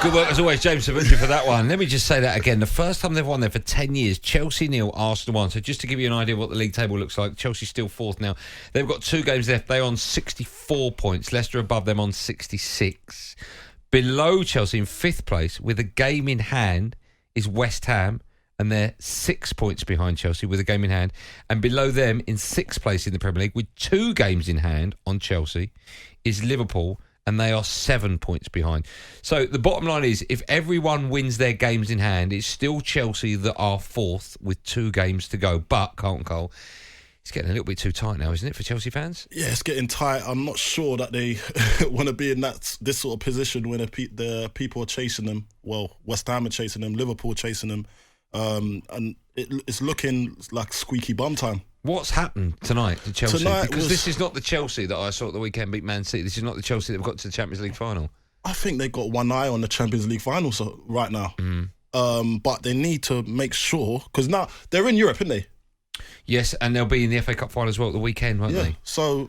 Good work as always, James. Thank you for that one. Let me just say that again. The first time they've won there for 10 years, Chelsea 0, Arsenal 1. So just to give you an idea of what the league table looks like, Chelsea's still fourth now. They've got 2 games left. They're on 64 points. Leicester above them on 66. Below Chelsea in 5th place with a game in hand is West Ham, and they're 6 points behind Chelsea with a game in hand. And below them in 6th place in the Premier League with 2 games in hand on Chelsea is Liverpool, and they are 7 points behind. So the bottom line is, if everyone wins their games in hand, it's still Chelsea that are 4th with 2 games to go. But Carlton Cole, it's getting a little bit too tight now, isn't it, for Chelsea fans? Yeah, it's getting tight. I'm not sure that they want to be in this sort of position when the people are chasing them. Well, West Ham are chasing them, Liverpool are chasing them, and it's looking like squeaky bum time. What's happened tonight to Chelsea? Because this is not the Chelsea that I saw at the weekend beat Man City. This is not the Chelsea that have got to the Champions League final. I think they've got one eye on the Champions League final right now. But they need to make sure, because now they're in Europe, aren't they? Yes, and they'll be in the FA Cup final as well at the weekend, won't they? So...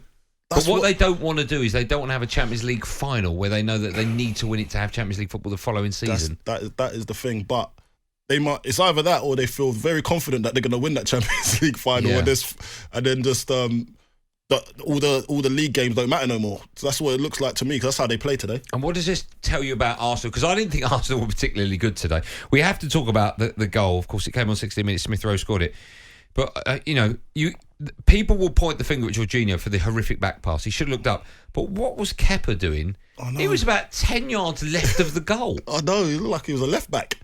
But what they don't want to do is they don't want to have a Champions League final where they know that they need to win it to have Champions League football the following season. That is the thing, but... It's either that or they feel very confident that they're going to win that Champions League final, and then just all the league games don't matter no more. So that's what it looks like to me, because that's how they play today. And what does this tell you about Arsenal? Because I didn't think Arsenal were particularly good today. We have to talk about the goal. Of course, it came on 16 minutes. Smith Rowe scored it. But, people will point the finger at Jorginho for the horrific back pass. He should have looked up. But what was Kepa doing? He was about 10 yards left of the goal. I know, he looked like he was a left back.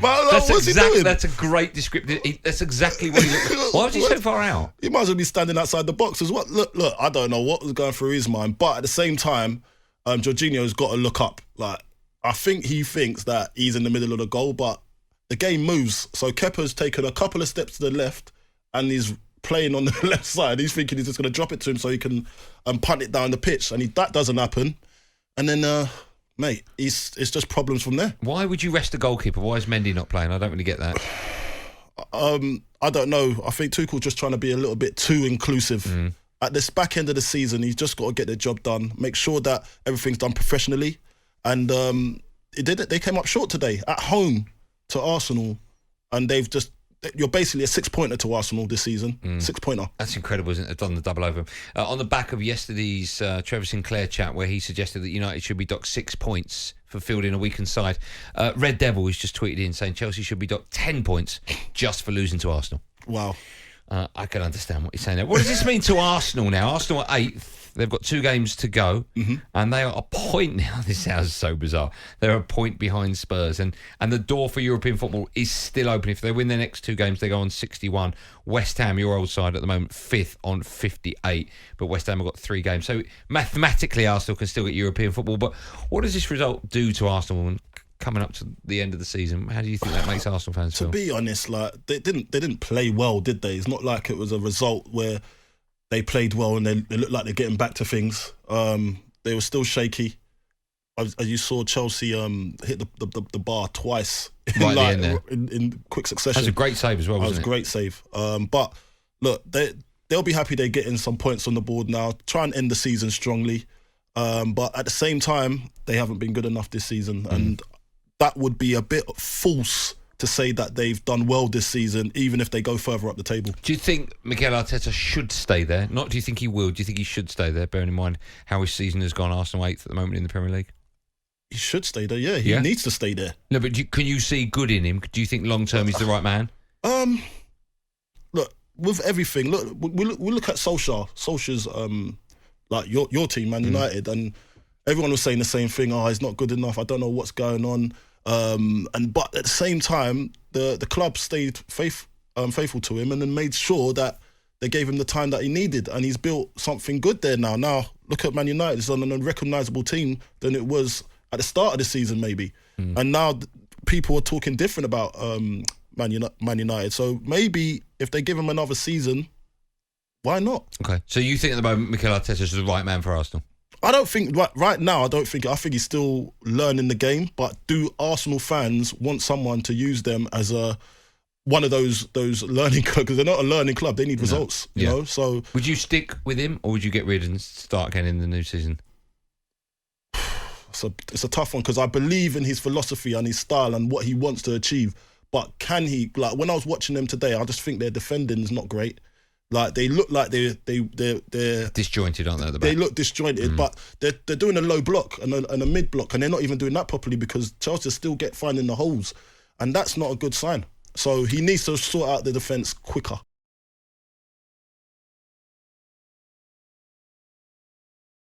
But what's he doing? That's a great description. That's exactly what he looked like. Why was he so far out? He might as well be standing outside the box as well. Look, I don't know what was going through his mind, but at the same time, Jorginho's got to look up. Like, I think he thinks that he's in the middle of the goal, but the game moves. So Kepa's taken a couple of steps to the left, and he's playing on the left side. He's thinking he's just going to drop it to him so he can punt it down the pitch, and that doesn't happen. And then... mate, it's just problems from there. Why would you rest the goalkeeper? Why is Mendy not playing? I don't really get that. I don't know. I think Tuchel's just trying to be a little bit too inclusive. At this back end of the season, he's just got to get the job done, make sure that everything's done professionally. And they came up short today at home to Arsenal, and you're basically a 6-pointer to Arsenal this season. 6-pointer. That's incredible, isn't it? They've done the double over. On the back of yesterday's Trevor Sinclair chat, where he suggested that United should be docked 6 points for fielding a weakened side, Red Devil has just tweeted in saying Chelsea should be docked 10 points just for losing to Arsenal. Wow. I can understand what you're saying there. What does this mean to Arsenal now? Arsenal are 8th. They've got 2 games to go, and they are a point now. This sounds so bizarre. They're a point behind Spurs, and the door for European football is still open. If they win their next 2 games, they go on 61. West Ham, your old side at the moment, 5th on 58, but West Ham have got 3 games. So mathematically, Arsenal can still get European football. But what does this result do to Arsenal coming up to the end of the season? How do you think that makes Arsenal fans feel? To be honest, like they didn't play well, did they? It's not like it was a result where they played well and they looked like they're getting back to things. They were still shaky. As you saw, Chelsea hit the bar twice in quick succession. That was a great save as well, wasn't it? That was a great save. But look, they'll be happy they're getting some points on the board now. Try and end the season strongly. But at the same time, they haven't been good enough this season. And that would be a bit false to say that they've done well this season, even if they go further up the table. Do you think Mikel Arteta should stay there? Not do you think he will, do you think he should stay there, bearing in mind how his season has gone? Arsenal 8th at the moment in the Premier League. He should stay there, yeah. He needs to stay there. No, but can you see good in him? Do you think long-term he's the right man? Look, with everything, we look at Solskjaer's, like your team, Man United, and everyone was saying the same thing. He's not good enough. I don't know what's going on. But at the same time, the club stayed faithful to him and then made sure that they gave him the time that he needed, and he's built something good there now. Now, look at Man United. It's on an unrecognisable team than it was at the start of the season, maybe. And now people are talking different about Man United. So maybe if they give him another season, why not? Okay. So you think at the moment Mikel Arteta is the right man for Arsenal? I don't think right now. I think he's still learning the game. But do Arsenal fans want someone to use them as one of those learning clubs? Because they're not a learning club. They need results. You know. So would you stick with him, or would you get rid and start again in the new season? it's a tough one because I believe in his philosophy and his style and what he wants to achieve. But can he? Like when I was watching them today, I just think their defending is not great. Like they look like they're disjointed, aren't they? At the back? They look disjointed, but they're doing a low block and a mid block, and they're not even doing that properly because Chelsea still finding the holes, and that's not a good sign. So he needs to sort out the defence quicker.